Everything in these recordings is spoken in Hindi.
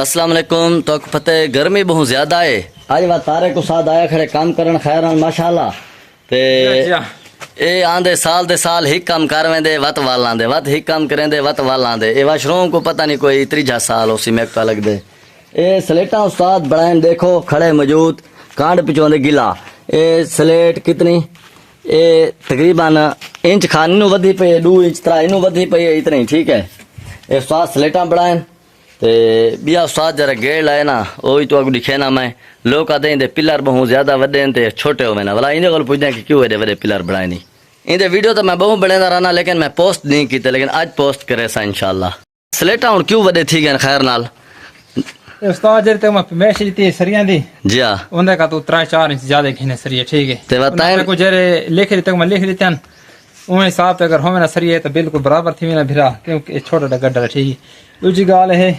अस्सलाम वालेकुम। तो पता है गर्मी बहुत ज्यादा है। आज बात तारे को साथ आया खड़े काम करन खैर माशाल्लाह ते ए आंदे दे साल ही काम कर वेंदे वत वाल आंदे वत ही काम करेंदे वत वाल आंदे ए वाशरूम को पता नहीं कोई त्रीजा साल उसी में का लग दे ए स्लेटा उस्ताद बनाए देखो खड़े मौजूद कांड पिछोंदे गिला ए स्लेट कितनी ए तकरीबन इंच खान नु वधी पे 2 इंच 3 नु वधी पे इतनी ठीक है। ए उस्ताद स्लेटा बनाए ते बिया उस्ताद जरा गेड़ लाए ना वही तो अगू दिखे ना मैं लोग आते इंदे पिलर बहुत ज्यादा वड्डे ते छोटे होवे ना भला इंदे कोल पुछदे कि क्यों एडे वड्डे पिलर बनाए नहीं। इंदे वीडियो तो मैं बहुत बनेदा रहना लेकिन मैं पोस्ट नहीं कीते लेकिन आज पोस्ट करे सा इंशाल्लाह। स्लेटा हुन क्यों वड्डे थी गए खैर नाल उस्ताद जरे ते मैं मैश दी सरियां दी जी हां उनका का तो 3-4 इंच ज्यादा घिने सरिया ठीक है ते बताए को जरे लिख ली तक मैं लिख लेतन उन हिसाब से अगर होवे ना सरिया तो बिल्कुल बराबर थी ना भिरा क्योंकि छोटा गड्ढा ठीक है। दूसरी गाल है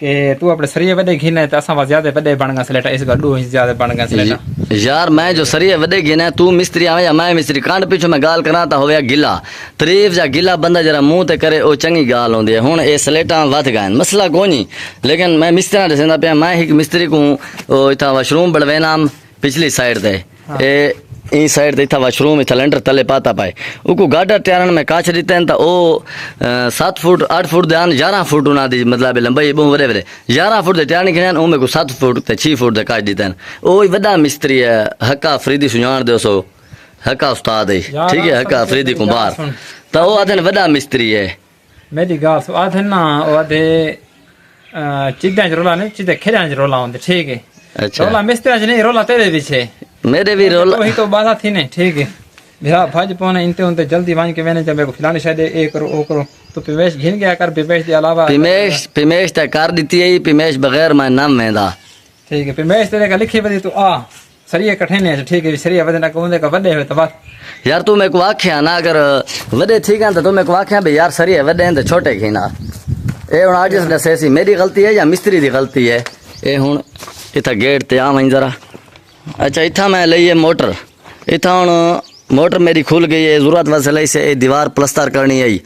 कि तू अपने सरिये वड्डे घिने तो असा ज्यादा वड्डे बन गए स्लेटा इस गड्ढू ज्यादा बन गए स्लेटा यार मैं जो सरिये वड्डे घिने तू मिस्त्री आवे या मैं मिस्त्री कांड पीछे मैं गाल करा ता होया गिला तारीफ जा गिला बंदा जरा मुंह ते करे ओ चंगी गाल होंदी है। हुन ए स्लेटा वध गए मसला कोनी लेकिन मैं मिस्त्री दसंदा पे मैं एक मिस्त्री को इथा वाशरूम बढ़वेना पिछली साइड ते ए ई साइड ते इथा वाशरूम इथा लेंटर तले पाता पाए उको गाडा त्यारण में काच दिते न ता ओ 7 फुट 8 फुट ध्यान 11 फुट उना दी मतलब लंबाई बहु वरे वरे 11 फुट दे त्याणी खन ओ में को 7 फुट ते 6 फुट दे काच दिते न ओ वड्डा मिस्त्री है हक्का फरीदी सुजान दो सो हक्का उस्ताद है ठीक है हक्का फरीदी कुंभार ता ओ आदन वड्डा मिस्त्री है। मेरी गाल सो आधे ना ओ आधे चिद्दा रोला ने चिद्दा खेला रोला होंदे ठीक है। अच्छा रोला मिस्त्री नहीं रोला तेरे पीछे मेरे भी रोल वही तो बाधा थी ने ठीक है भैया भज पौने इंते उनते जल्दी वांग के मैंने जब खिलाने शायद ए करो ओ करो तो पिमेश घिन गया कर पिमेश के अलावा पिमेश ते कर दीती है पिमेश बगैर मैं नाम मेंदा ठीक है पिमेश तेरे का लिखी बदी तो आ सरिया कठे ने ठीक है सरिया वदना को उनके का वड्डे हो तो बात यार तू मेरे को आख्या ना अगर वड्डे ठीक है तो तू मेरे को आख्या भाई यार सरिया वड्डे हैं तो छोटे खीना ए हुन आज दसेसी मेरी गलती है या मिस्त्री दी गलती है ए हुन इथा गेट ते आ मैं जरा अच्छा इतना मैं लईए मोटर इतना हूँ मोटर मेरी खुल गई है जरूरत वैसे से दीवार प्लस्तर करनी आई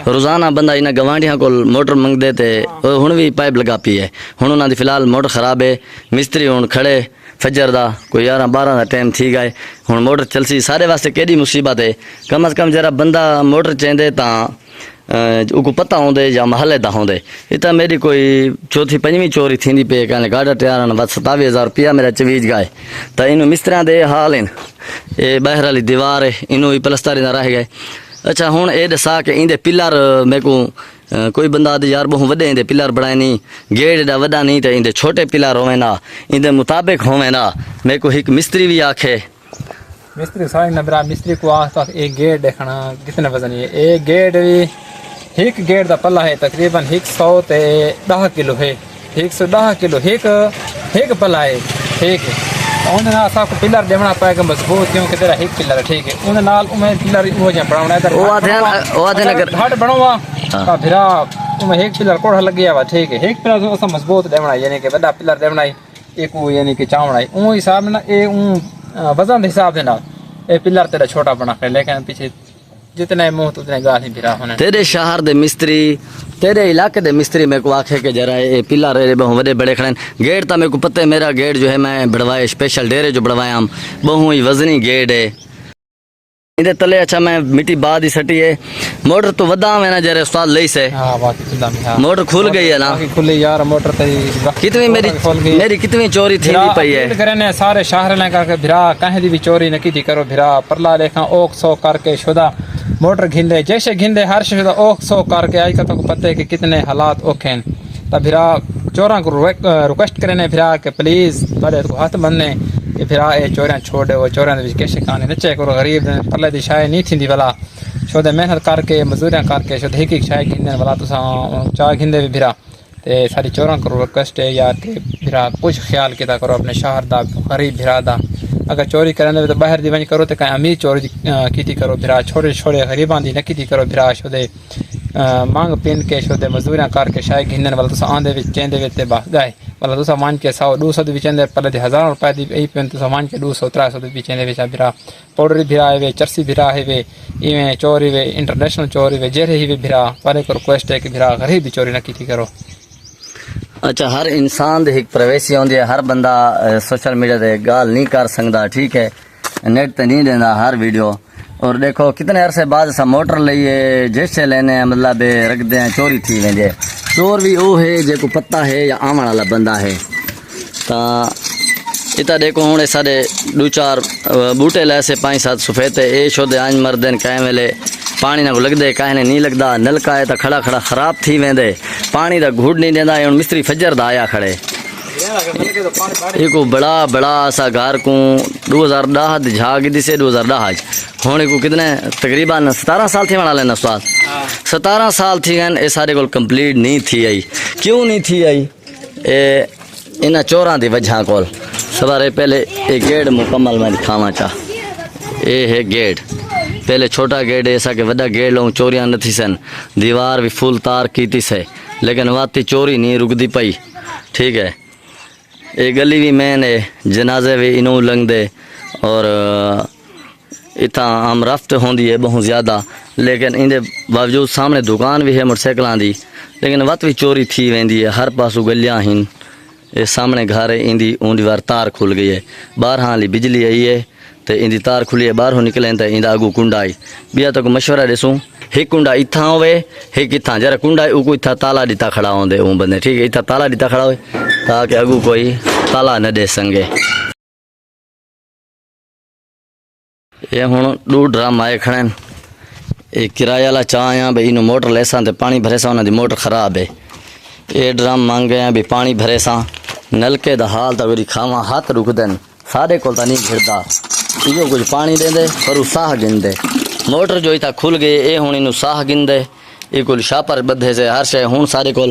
रोजाना बंदा इन्हें गवांढिया को मोटर मंगते थे हुण भी पाइप लगा पी है हुण उन्होंने फिलहाल मोटर खराब है मिस्त्री हुण खड़े फजर दा कोई 11-12 का टाइम थी गए हुण मोटर चलसी सारे वास्ते केड़ी मुसीबत है कम अज कम जरा बंदा मोटर चेंदे ता उको पता होंदे या महले दा होंदे इतना मेरी कोई 4-5वीं चोरी थी पे कहने गाड़ा तैयार 27,000 रुपया मेरा चवीज गए तो इन मिस्त्रियां दे हाल इन ये बहर वाली दीवार है इनू भी प्लस्तर ना रह गए। अच्छा हुण ए दसा कि इंदे पिलर मेरे को कोई बंदा आदे यार बहुत वड्डे इंदे पिलर बनाए नहीं गेट एडा वड्डा नहीं तो इंदे छोटे पिलर होवे ना इंदे मुताबिक होवे ना मेरे को एक मिस्त्री भी आखे मिस्त्री सारे नबरा मिस्त्री को आस पास एक गेट देखना कितने वजन है एक गेट भी एक गेट का पल्ला है तकरीबन 110 किलो है 110 किलो एक पल्ला है ठीक है उन ना सा को पिलर देवना पाएगा मजबूत क्योंकि तेरा एक पिलर है ठीक है उन नाल उमे पिलर वो जे बनावना है ओ आधे नगर हट बनवा का फिरा उमे एक पिलर कोढ़ा लग गया वा ठीक है एक पिलर तो मजबूत देवना यानी कि बड़ा पिलर देवना एक वो यानी कि चावना है उन हिसाब ना ए वजन के हिसाब से ना ए पिलर तेरा छोटा बना कर लेकिन पीछे जितने मुंह उतने गाल ही भिरा होने तेरे शहर दे मिस्त्री तेरे इलाके दे मिस्त्री मेरे को आखे के जरा ये पिलर रे बहु बड़े बड़े खड़े गेट तो मेरे को पता है मेरा गेट जो है मैं बढ़वाए स्पेशल डेरे जो बढ़वाया हम बहु ही वजनी गेट है इधर तले। अच्छा मैं मिट्टी बाद ही सटी है मोटर तो वदा में ना जरा उस्ताद लई से हां बात खुदा मोटर खुल गई है ना खुली यार मोटर कितनी मेरी कितनी चोरी थी पई है करने सारे शहर ले का भिरा कहीं दी भी चोरी न की करो भिरा परला लेखा ओक सो करके शुदा मोटर घिंदे जैसे घिंदे हर शुदा ओक सो करके आज का तो पता है कि कितने हालात ओखे हैं तब भिरा चोरा को रिक्वेस्ट करने भिरा के प्लीज बड़े को हाथ बनने कि फिर ए चोरियां छोड़े वो चोरियां दे कैसे कहानी नचे करो गरीब पल्ले दी शाय नहीं थी भला शोदे मेहनत करके मजदूरियां करके शोदे एक शाय घिंदे भला तुसा चाह घिंदे भी भिरा ते सारी चोरां को रिक्वेस्ट है यार कि भिरा कुछ ख्याल किया करो अपने शहर दा गरीब भिरा दा अगर चोरी करने तो बाहर दी वंज करो तो कहीं अमीर चोरी की करो भिरा छोटे छोटे गरीबां दी न की करो भिरा शोदे मांग पिन के शोदे मजदूरियां करके शाय घिंदे वाला तुसा आंदे विच चेंदे विच ते गए वाला तुसा मान के 100-200 भी चेंदे पहले 1000 रुपए दी ई पिन तुसा मान के 200-300 भी चेंदे विच भिरा पाउडर भिरा है वे चरसी भिरा है वे इवें चोरी वे इंटरनेशनल चोरी वे जेरे ही वे भिरा वाले को रिक्वेस्ट है कि भिरा गरीब चोरी न की करो। अच्छा हर इंसान दी एक प्राइवेसी होंदी है, हर बंदा सोशल मीडिया ते गाल नहीं कर सकदा, ठीक है, नेट ते नहीं देना हर वीडियो। और देखो कितने अरसे बाद असा मोटर लईए जैसे लेने मतलब रखते हैं चोरी थी वेंदे। चोर भी वो है जो पता है या आवन वाला बंदा है। तो इतना देखो हूँ साढ़े 2-4 बूटे लैसे 5-7 सफेद ए शोदे आंज मरदे कई वेले पानी ना को लगदे कहीं नहीं लगता। नलका है तो खड़ा खड़ा खराब थी वेंदे, पानी का घुट नहीं देंदा। हुण मिस्त्री फजर दा आया खड़े एक बड़ा बड़ा सा घर को 2010 दी झाग दिसे 2010 हुण को कितने तकरीबन 17 साल थी बना लेना स्वाद 17 साल थी गए ये सारे को कंप्लीट नहीं थी आई। क्यों नहीं थी आई? इन्हां चोरां दी वजह कोल सवारे पहले ये गेट मुकम्मल मैं दिखावा चाह। ये है गेट, पहले छोटा गेट ऐसा कि वड्डा गेट लूँ चोरियां न थी सन, दीवार भी फुल तार की से, लेकिन वाती चोरी नहीं रुकदी पई, ठीक है। ये गली भी मैन है, जनाजे भी इनू लंघदे और इतना आम रफ्त होंदी है बहुत ज़्यादा, लेकिन इनके बावजूद सामने दुकान भी है मोटरसाइकिलों की, लेकिन वत भी चोरी थी वेंदी है। हर पासों गलियां हैं, ये सामने घर है इंदी ऊंदी वार तार खुल गई है, बाहर हाली बिजली आई है तो इंदी तार खुली है, बाहरों निकले तो इंदा अगू कुंडा आई। बिया तक मशवरा ॾिसूं, एक कुंडा इत्थां होवे एक इत्थां, जरा कुंडा उको इत्थां ताला ॾिता खड़ा होंदे ऊ बंदे, ठीक है, इत्थां ताला ॾिता खड़ा होए ताकि अगू कोई ताला न दे संगे। ये हुण 2 ड्रम आए खड़े, ये किराया वाला चाह आया भाई इनू मोटर लेसा तो पानी भरे सा, उन्होंने मोटर खराब है। ये ड्रम मांगे हैं भी पानी भरे सा, नलके दा हाल तो खावा हाथ रुक देन, सारे को नहीं घिरदा, इो कुछ पानी देंदे पर साह गिनदे। मोटर जो इतना खुल गए ये हूँ इनू साह गिनदे, ये कुल शापर बधे से हर शे हूँ सारे को